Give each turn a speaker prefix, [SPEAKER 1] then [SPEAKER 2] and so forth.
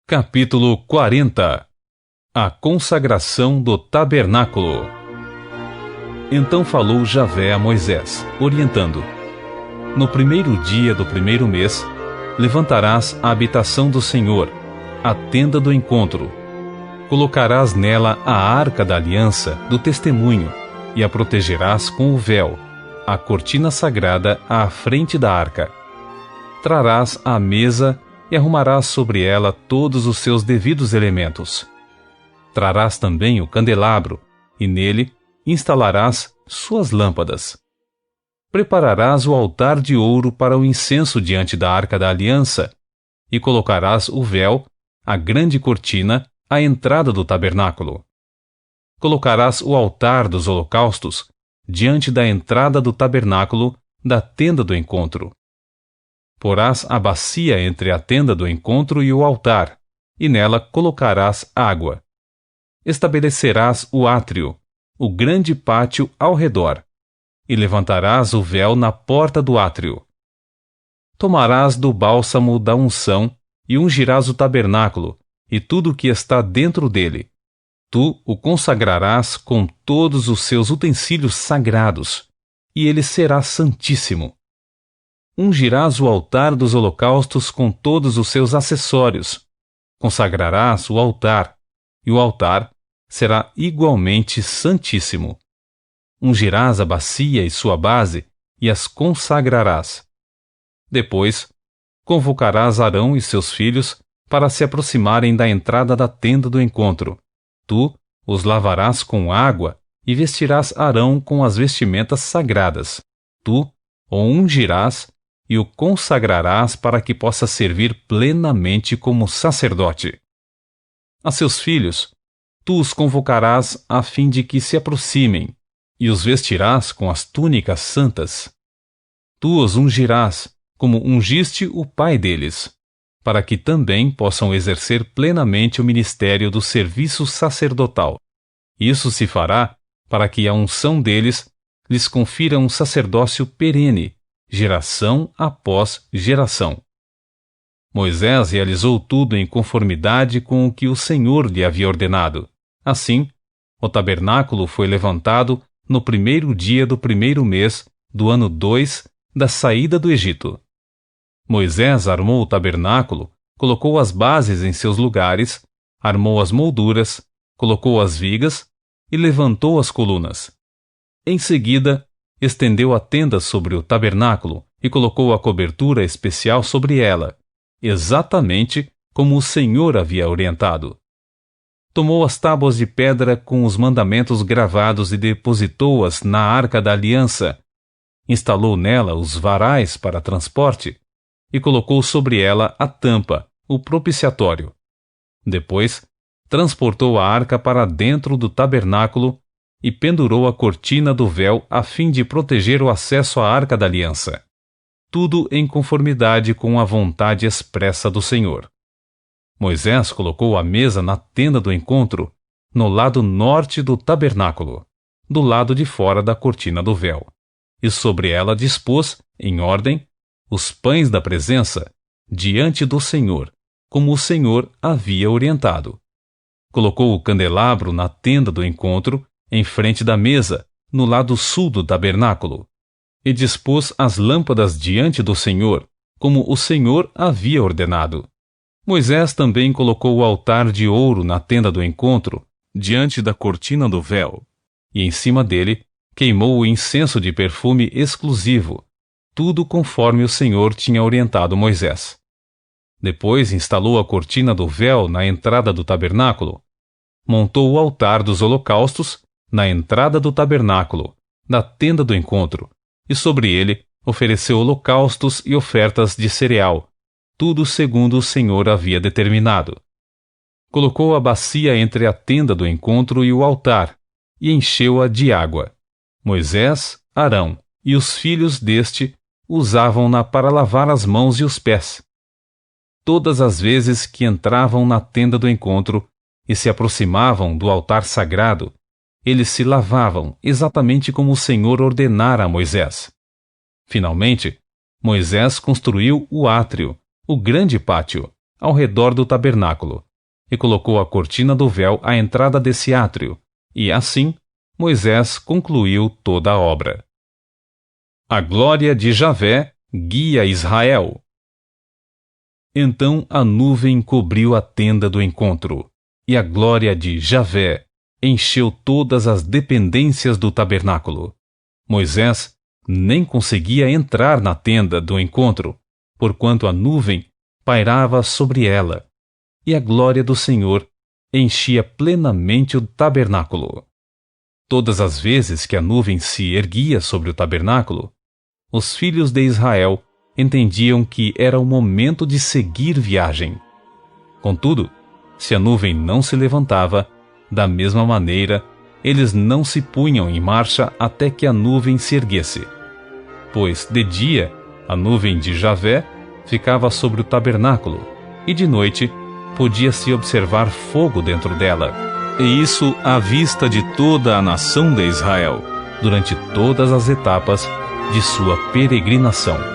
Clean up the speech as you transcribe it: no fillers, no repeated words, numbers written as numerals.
[SPEAKER 1] Capítulo 40. A consagração do tabernáculo. Então falou Javé a Moisés, orientando: No primeiro dia do primeiro mês, levantarás a habitação do Senhor, a tenda do encontro. Colocarás nela a arca da aliança do testemunho, e a protegerás com o véu, a cortina sagrada à frente da arca. Trarás a mesa e arrumarás sobre ela todos os seus devidos elementos. Trarás também o candelabro, e nele instalarás suas lâmpadas. Prepararás o altar de ouro para o incenso diante da arca da aliança, e colocarás o véu, a grande cortina, à entrada do tabernáculo. Colocarás o altar dos holocaustos diante da entrada do tabernáculo da tenda do encontro. Porás a bacia entre a tenda do encontro e o altar, e nela colocarás água. Estabelecerás o átrio, o grande pátio ao redor, e levantarás o véu na porta do átrio. Tomarás do bálsamo da unção e ungirás o tabernáculo e tudo o que está dentro dele. Tu o consagrarás com todos os seus utensílios sagrados, e ele será santíssimo. Ungirás o altar dos holocaustos com todos os seus acessórios. Consagrarás o altar, e o altar será igualmente santíssimo. Ungirás a bacia e sua base, e as consagrarás. Depois, convocarás Arão e seus filhos para se aproximarem da entrada da tenda do encontro. Tu os lavarás com água e vestirás Arão com as vestimentas sagradas. Tu o ungirás e o consagrarás para que possa servir plenamente como sacerdote. A seus filhos, tu os convocarás a fim de que se aproximem, e os vestirás com as túnicas santas. Tu os ungirás, como ungiste o pai deles, para que também possam exercer plenamente o ministério do serviço sacerdotal. Isso se fará para que a unção deles lhes confira um sacerdócio perene, geração após geração. Moisés realizou tudo em conformidade com o que o Senhor lhe havia ordenado. Assim, o tabernáculo foi levantado no primeiro dia do primeiro mês do ano 2 da saída do Egito. Moisés armou o tabernáculo, colocou as bases em seus lugares, armou as molduras, colocou as vigas e levantou as colunas. Em seguida, estendeu a tenda sobre o tabernáculo e colocou a cobertura especial sobre ela, exatamente como o Senhor havia orientado. Tomou as tábuas de pedra com os mandamentos gravados e depositou-as na arca da aliança. Instalou nela os varais para transporte e colocou sobre ela a tampa, o propiciatório. Depois, transportou a arca para dentro do tabernáculo e pendurou a cortina do véu a fim de proteger o acesso à arca da aliança. Tudo em conformidade com a vontade expressa do Senhor. Moisés colocou a mesa na tenda do encontro, no lado norte do tabernáculo, do lado de fora da cortina do véu, e sobre ela dispôs, em ordem, os pães da presença, diante do Senhor, como o Senhor havia orientado. Colocou o candelabro na tenda do encontro, em frente da mesa, no lado sul do tabernáculo, e dispôs as lâmpadas diante do Senhor, como o Senhor havia ordenado. Moisés também colocou o altar de ouro na tenda do encontro, diante da cortina do véu, e em cima dele queimou o incenso de perfume exclusivo, tudo conforme o Senhor tinha orientado Moisés. Depois instalou a cortina do véu na entrada do tabernáculo, montou o altar dos holocaustos na entrada do tabernáculo, da tenda do encontro, e sobre ele ofereceu holocaustos e ofertas de cereal, tudo segundo o Senhor havia determinado. Colocou a bacia entre a tenda do encontro e o altar, e encheu-a de água. Moisés, Arão e os filhos deste usavam-na para lavar as mãos e os pés. Todas as vezes que entravam na tenda do encontro e se aproximavam do altar sagrado, eles se lavavam exatamente como o Senhor ordenara a Moisés. Finalmente, Moisés construiu o átrio, o grande pátio, ao redor do tabernáculo, e colocou a cortina do véu à entrada desse átrio, e assim Moisés concluiu toda a obra. A glória de Javé guia Israel. Então a nuvem cobriu a tenda do encontro, e a glória de Javé encheu todas as dependências do tabernáculo. Moisés nem conseguia entrar na tenda do encontro, porquanto a nuvem pairava sobre ela, e a glória do Senhor enchia plenamente o tabernáculo. Todas as vezes que a nuvem se erguia sobre o tabernáculo, os filhos de Israel entendiam que era o momento de seguir viagem. Contudo, se a nuvem não se levantava, da mesma maneira, eles não se punham em marcha até que a nuvem se erguesse. Pois, de dia, a nuvem de Javé ficava sobre o tabernáculo, e de noite podia-se observar fogo dentro dela, e isso à vista de toda a nação de Israel, durante todas as etapas de sua peregrinação.